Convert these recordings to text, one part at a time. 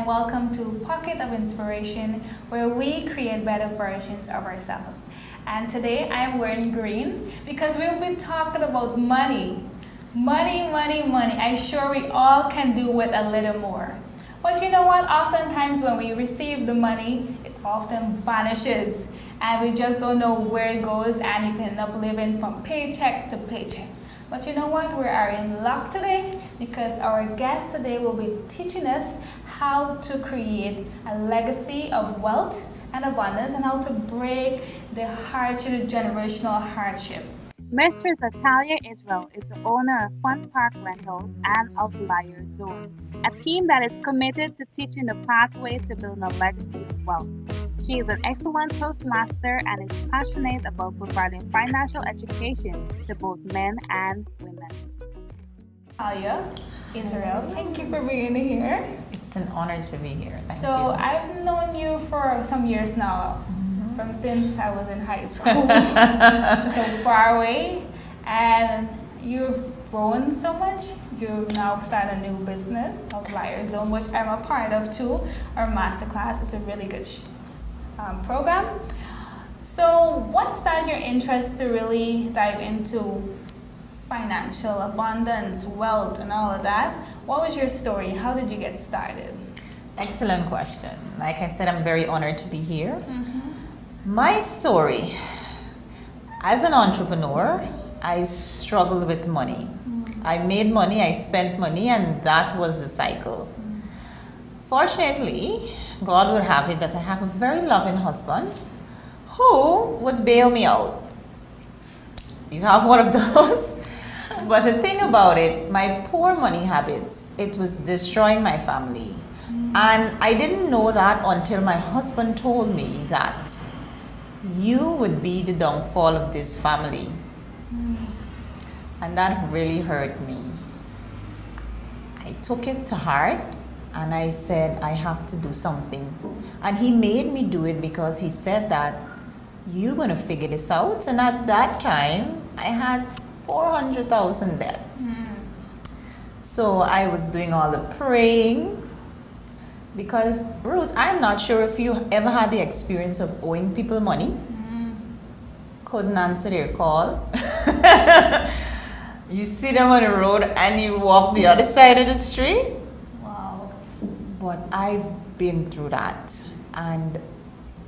and welcome to Pocket of Inspiration, where we create better versions of ourselves. And today I'm wearing green because we'll be talking about money. Money, money, money. I'm sure we all can do with a little more. But you know what? Oftentimes when we receive the money, it often vanishes. And we just don't know where it goes, and you can end up living from paycheck to paycheck. But you know what? We are in luck today because our guest today will be teaching us how to create a legacy of wealth and abundance and how to break the hardship, the generational hardship. Mistress Athalyah Yisrael is the owner of Fun Park Rentals and Outliers Story, a team that is committed to teaching the pathway to building a legacy of wealth. She is an excellent Toastmaster and is passionate about providing financial education to both men and women. Athalyah Yisrael, thank you for being here. It's an honor to be here. Thank you. So I've known you for some years now, from since I was in high school, so far away, and you've grown so much. You've now started a new business, Outliers Zone, which I'm a part of too. Our masterclass is a really good program. So what started your interest to really dive into financial abundance, wealth, and all of that? What was your story? How did you get started? Excellent question. Like I said, I'm very honored to be here. My story, as an entrepreneur, I struggled with money. I made money, I spent money, and that was the cycle. Fortunately, God would have it that I have a very loving husband who would bail me out. You have one of those? But the thing about it, my poor money habits, it was destroying my family. And I didn't know that until my husband told me that you would be the downfall of this family. And that really hurt me. I took it to heart and I said, I have to do something. And he made me do it because he said that you're going to figure this out. And at that time, I had 400,000 debt. So I was doing all the praying. Because, Ruth, I'm not sure if you ever had the experience of owing people money. Couldn't answer their call. You see them on the road and you walk the other side of the street. Wow. But I've been through that. And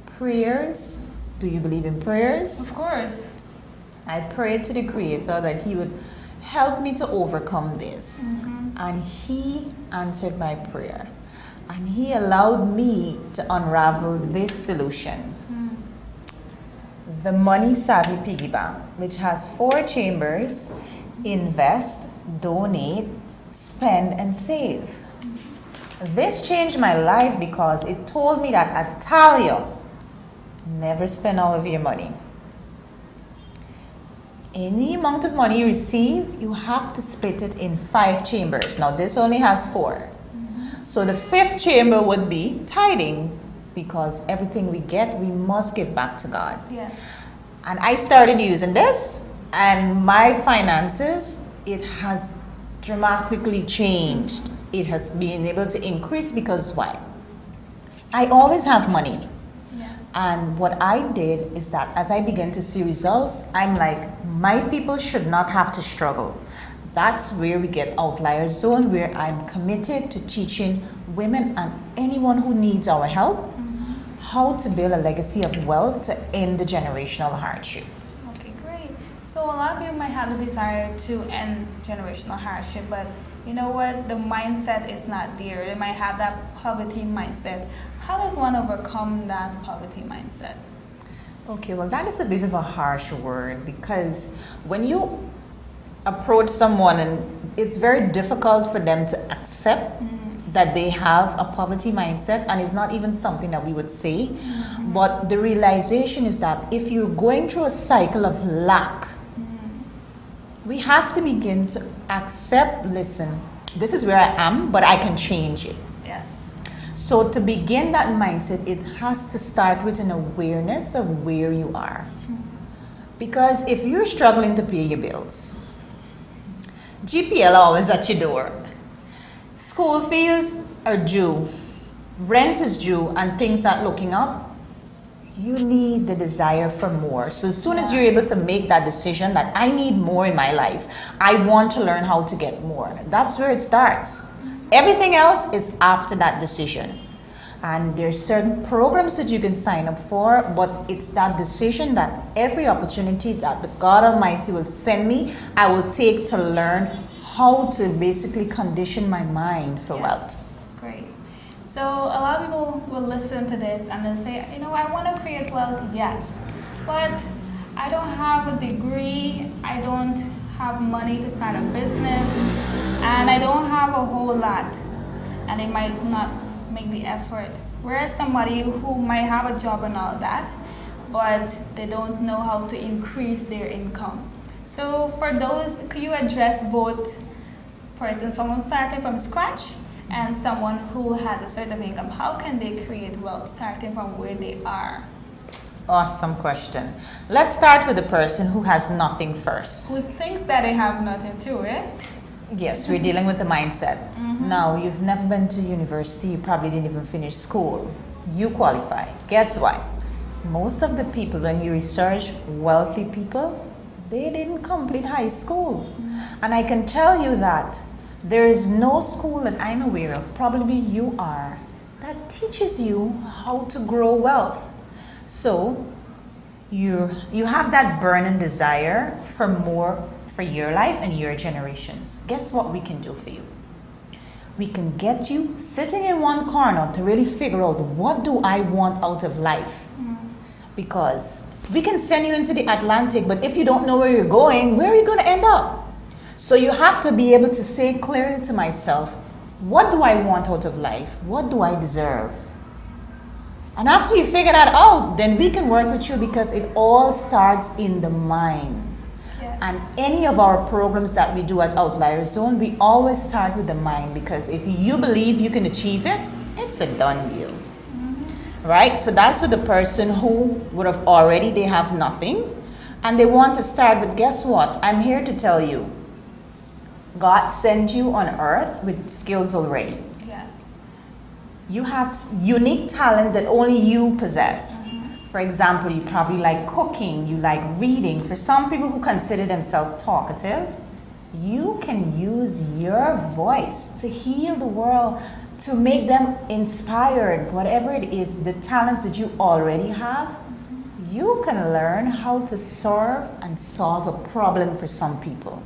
prayers, do you believe in prayers? Of course. I prayed to the Creator that He would help me to overcome this. And He answered my prayer. And He allowed me to unravel this solution. The Money Savvy Piggy Bank, which has 4 chambers: invest, donate, spend, and save. This changed my life because it told me that Athalyah, never spend all of your money. Any amount of money you receive, you have to split it in 5 chambers. Now this only has 4. So the 5th chamber would be tithing, because everything we get, we must give back to God. Yes. And I started using this, and my finances, it has dramatically changed. It has been able to increase because why? I always have money. Yes. And what I did is that as I began to see results, I'm like, my people should not have to struggle. That's where we get Outliers Zone, where I'm committed to teaching women and anyone who needs our help how to build a legacy of wealth to end the generational hardship. Okay, great. So a lot of people might have the desire to end generational hardship, but you know what? The mindset is not there. They might have that poverty mindset. How does one overcome that poverty mindset? Okay, well, that is a bit of a harsh word, because when you approach someone, and it's very difficult for them to accept that they have a poverty mindset, and it's not even something that we would say. But the realization is that if you're going through a cycle of lack, we have to begin to accept, listen, this is where I am, but I can change it. Yes. So to begin that mindset, it has to start with an awareness of where you are. Because if you're struggling to pay your bills, GPL always at your door, school fees are due, rent is due and things aren't looking up, you need the desire for more. So as soon as you're able to make that decision that I need more in my life, I want to learn how to get more, that's where it starts. Everything else is after that decision. And there's certain programs that you can sign up for, but it's that decision that every opportunity that the God Almighty will send me, I will take to learn how to basically condition my mind for wealth. Great. So a lot of people will listen to this and they'll say, you know, I want to create wealth, yes, but I don't have a degree, I don't have money to start a business, and I don't have a whole lot, and they might not make the effort. Whereas somebody who might have a job and all that, but they don't know how to increase their income. So for those, could you address both persons, someone starting from scratch and someone who has a certain income? How can they create wealth starting from where they are? Awesome question. Let's start with the person who has nothing first. Who thinks that they have nothing too, eh? Yes, we're dealing with the mindset. Now, you've never been to university, you probably didn't even finish school. You qualify. Guess what? Most of the people, when you research wealthy people, they didn't complete high school. And I can tell you that there is no school that I'm aware of, probably you are, that teaches you how to grow wealth. So you have that burning desire for more for your life and your generations. Guess what we can do for you? We can get you sitting in one corner to really figure out, what do I want out of life? Because we can send you into the Atlantic, but if you don't know where you're going, where are you going to end up? So you have to be able to say clearly to myself, what do I want out of life? What do I deserve? And after you figure that out, then we can work with you, because it all starts in the mind. Yes. And any of our programs that we do at Outliers Zone, we always start with the mind, because if you believe you can achieve it, it's a done deal. Right? So that's for the person who would have already, they have nothing, and they want to start with, guess what? I'm here to tell you, God sent you on earth with skills already. Yes. You have unique talent that only you possess. For example, you probably like cooking, you like reading. For some people who consider themselves talkative, you can use your voice to heal the world, to make them inspired. Whatever it is, the talents that you already have, you can learn how to serve and solve a problem for some people.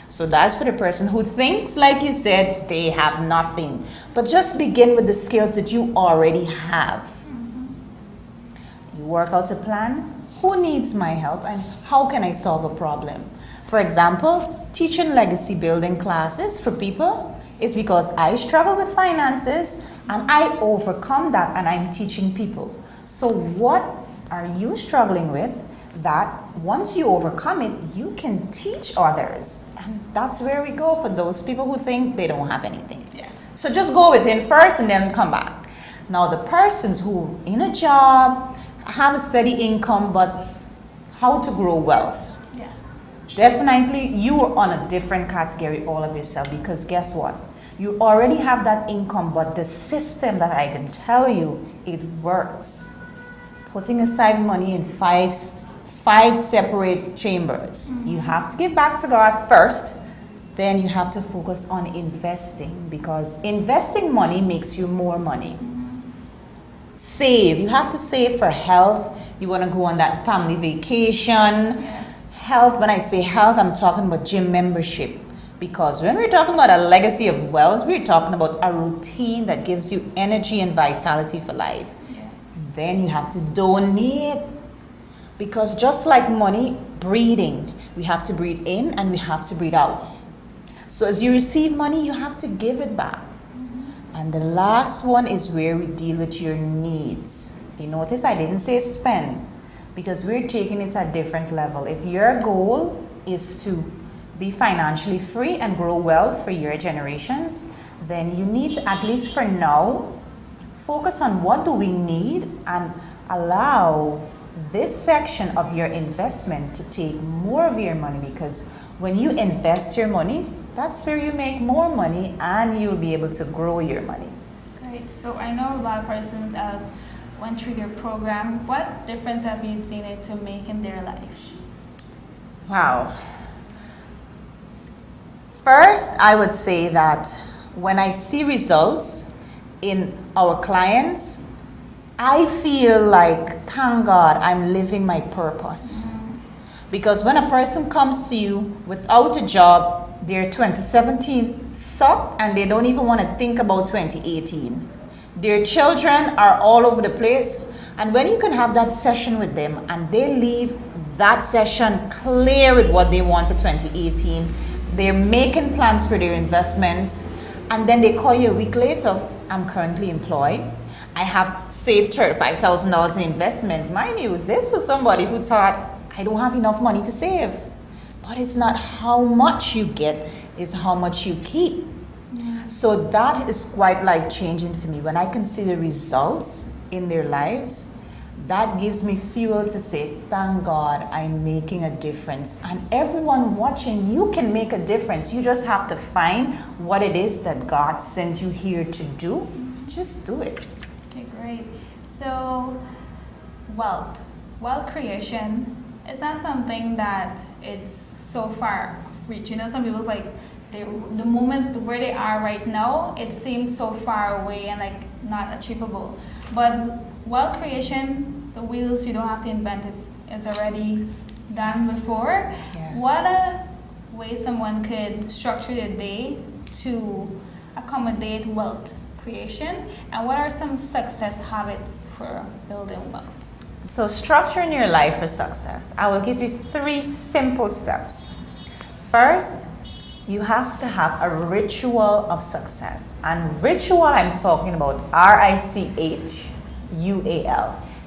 So that's for the person who thinks, like you said, they have nothing. But just begin with the skills that you already have. You work out a plan. Who needs my help and how can I solve a problem? For example, teaching legacy building classes for people is because I struggle with finances and I overcome that and I'm teaching people. So what are you struggling with that once you overcome it, you can teach others? And that's where we go for those people who think they don't have anything. Yes. So just go within first and then come back. Now the persons who in a job, have a steady income, but how to grow wealth. Yes. Definitely you are on a different category all of yourself, because guess what? You already have that income, but the system that I can tell you, it works. Putting aside money in five separate chambers. You have to give back to God first, then you have to focus on investing, because investing money makes you more money. Save. You have to save for health. You want to go on that family vacation. Yes. Health, when I say health, I'm talking about gym membership. Because when we're talking about a legacy of wealth, we're talking about a routine that gives you energy and vitality for life. Yes. Then you have to donate. Because just like money, breathing, we have to breathe in and we have to breathe out. So as you receive money, you have to give it back. And the last one is where we deal with your needs. You notice I didn't say spend, because we're taking it at a different level. If your goal is to be financially free and grow wealth for your generations, then you need to, at least for now, focus on what do we need and allow this section of your investment to take more of your money, because when you invest your money, that's where you make more money and you'll be able to grow your money. Great. Great. So I know a lot of persons went through your program. What difference have you seen it to make in their life? Wow. First, I would say that when I see results in our clients, I feel like, thank God, I'm living my purpose. Because when a person comes to you without a job, their 2017 sucked and they don't even want to think about 2018. Their children are all over the place. And when you can have that session with them and they leave that session clear with what they want for 2018, they're making plans for their investments, and then they call you a week later, I'm currently employed. I have saved $35,000 in investment. Mind you, this was somebody who thought, I don't have enough money to save. But it's not how much you get, it's how much you keep. So that is quite life-changing for me. When I can see the results in their lives, that gives me fuel to say, thank God I'm making a difference. And everyone watching, you can make a difference. You just have to find what it is that God sent you here to do. Just do it. Okay, great. So, wealth creation is not something that it's so far reach. You know, some people's like, the moment where they are right now, it seems so far away and like not achievable. But wealth creation, the wheels, you don't have to invent it. It's already done before. Yes. What a way someone could structure their day to accommodate wealth creation, and what are some success habits for building wealth? So structuring your life for success, I will give you 3 simple steps. First, you have to have a ritual of success. And ritual, I'm talking about RICHUAL.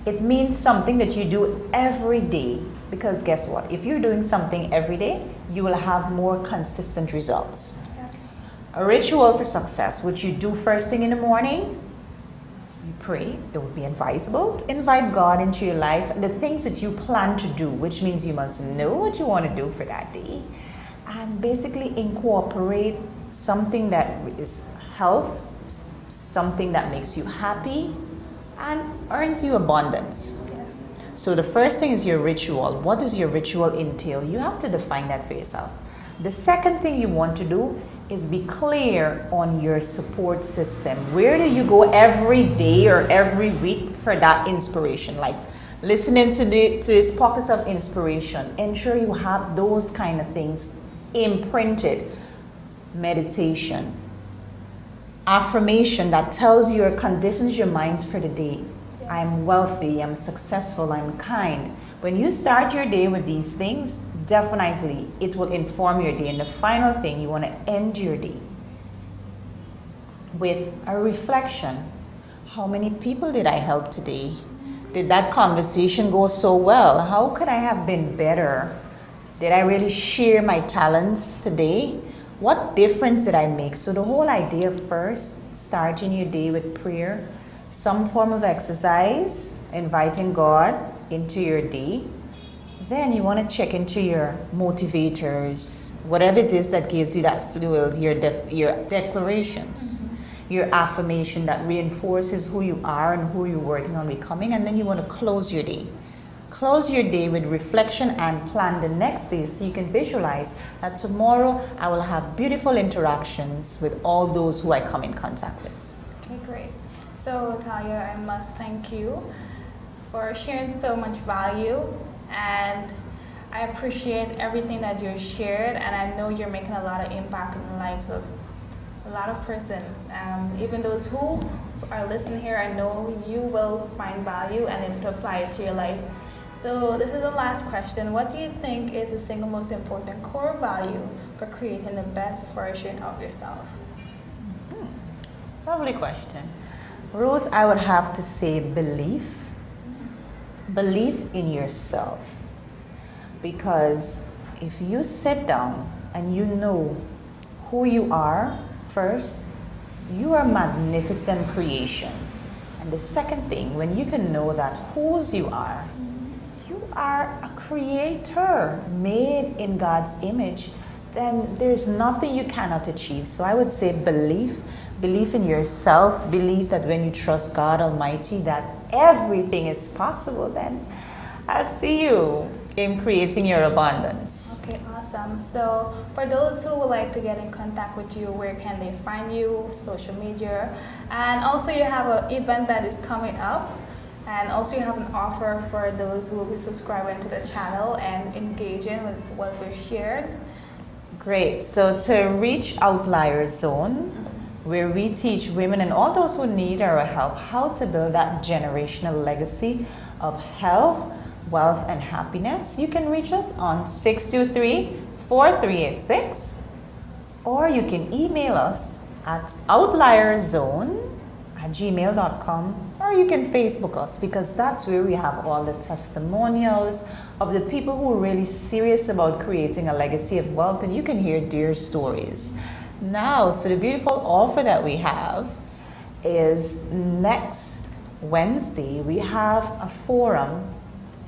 It means something that you do every day. Because guess what? If you're doing something every day, you will have more consistent results. Yes. A ritual for success, which you do first thing in the morning, you pray. It would be advisable to invite God into your life and the things that you plan to do, which means you must know what you want to do for that day. And basically incorporate something that is health, something that makes you happy, and earns you abundance. Yes. So the first thing is your ritual. What does your ritual entail? You have to define that for yourself. The second thing you want to do is be clear on your support system. Where do you go every day or every week for that inspiration? Like listening to these pockets of inspiration. Ensure you have those kind of things imprinted. Meditation, affirmation that tells you or conditions your minds for the day. I'm wealthy, I'm successful, I'm kind. When you start your day with these things, definitely it will inform your day. And the final thing, you want to end your day with a reflection. How many people did I help today? Did that conversation go so well? How could I have been better? Did I really share my talents today? What difference did I make? So the whole idea first, starting your day with prayer, some form of exercise, inviting God into your day. Then you want to check into your motivators, whatever it is that gives you that fuel, your declarations, your affirmation that reinforces who you are and who you're working on becoming. And then you want to close your day. Close your day with reflection and plan the next day so you can visualize that tomorrow I will have beautiful interactions with all those who I come in contact with. Okay, great. So, Athalyah, I must thank you for sharing so much value, and I appreciate everything that you shared, and I know you're making a lot of impact in the lives of a lot of persons. Even those who are listening here, I know you will find value and able to apply it to your life. So this is the last question. What do you think is the single most important core value for creating the best version of yourself? Lovely question. Ruth, I would have to say belief. Belief in yourself. Because if you sit down and you know who you are first, you are a magnificent creation. And the second thing, when you can know that whose you are a creator made in God's image, then there's nothing you cannot achieve. So I would say belief. belief in yourself, believe that when you trust God Almighty that everything is possible, then I see you in creating your abundance. Okay, awesome. So for those who would like to get in contact with you, where can they find you? Social media. And also you have an event that is coming up. And also you have an offer for those who will be subscribing to the channel and engaging with what we've shared. Great. So to reach Outliers Zone, where we teach women and all those who need our help how to build that generational legacy of health, wealth, and happiness, you can reach us on 623-4386, or you can email us at outlierszone@gmail.com, or you can Facebook us, because that's where we have all the testimonials of the people who are really serious about creating a legacy of wealth, and you can hear their stories. Now, so the beautiful offer that we have is next Wednesday, we have a forum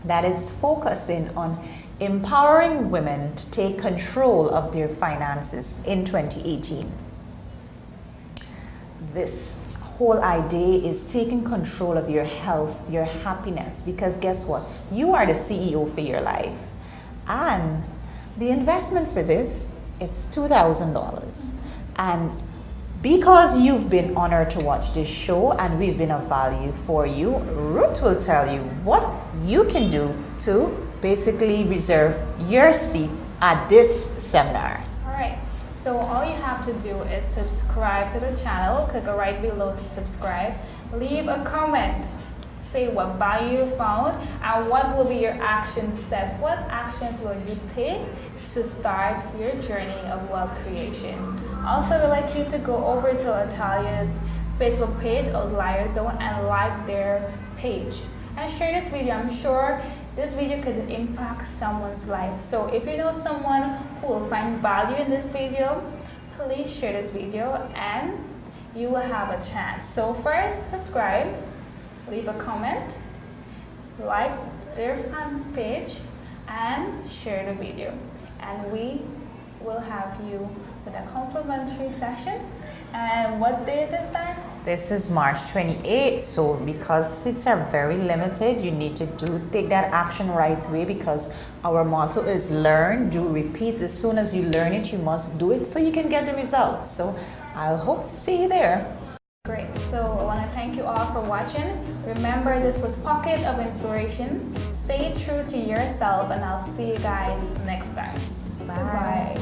that is focusing on empowering women to take control of their finances in 2018. This whole idea is taking control of your health, your happiness, because guess what? You are the CEO for your life. And the investment for this, it's $2,000. And because you've been honored to watch this show and we've been of value for you, Ruth will tell you what you can do to basically reserve your seat at this seminar. Alright, so all you have to do is subscribe to the channel. Click right below to subscribe. Leave a comment. Say what value you found and what will be your action steps. What actions will you take to start your journey of wealth creation? Also, we'd like you to go over to Athalyah's Facebook page, Outliers Zone, and like their page. And share this video. I'm sure this video could impact someone's life. So if you know someone who will find value in this video, please share this video and you will have a chance. So first, subscribe, leave a comment, like their fan page, and share the video. And we will have you with a complimentary session. And what date is that? This is March 28th. So because seats are very limited, you need to take that action right away, because our motto is learn, do, repeat. As soon as you learn it, you must do it so you can get the results. So I hope to see you there. Great. So I want to thank you all for watching. Remember, this was Pocket of Inspiration. Stay true to yourself, and I'll see you guys next time. Bye. Goodbye.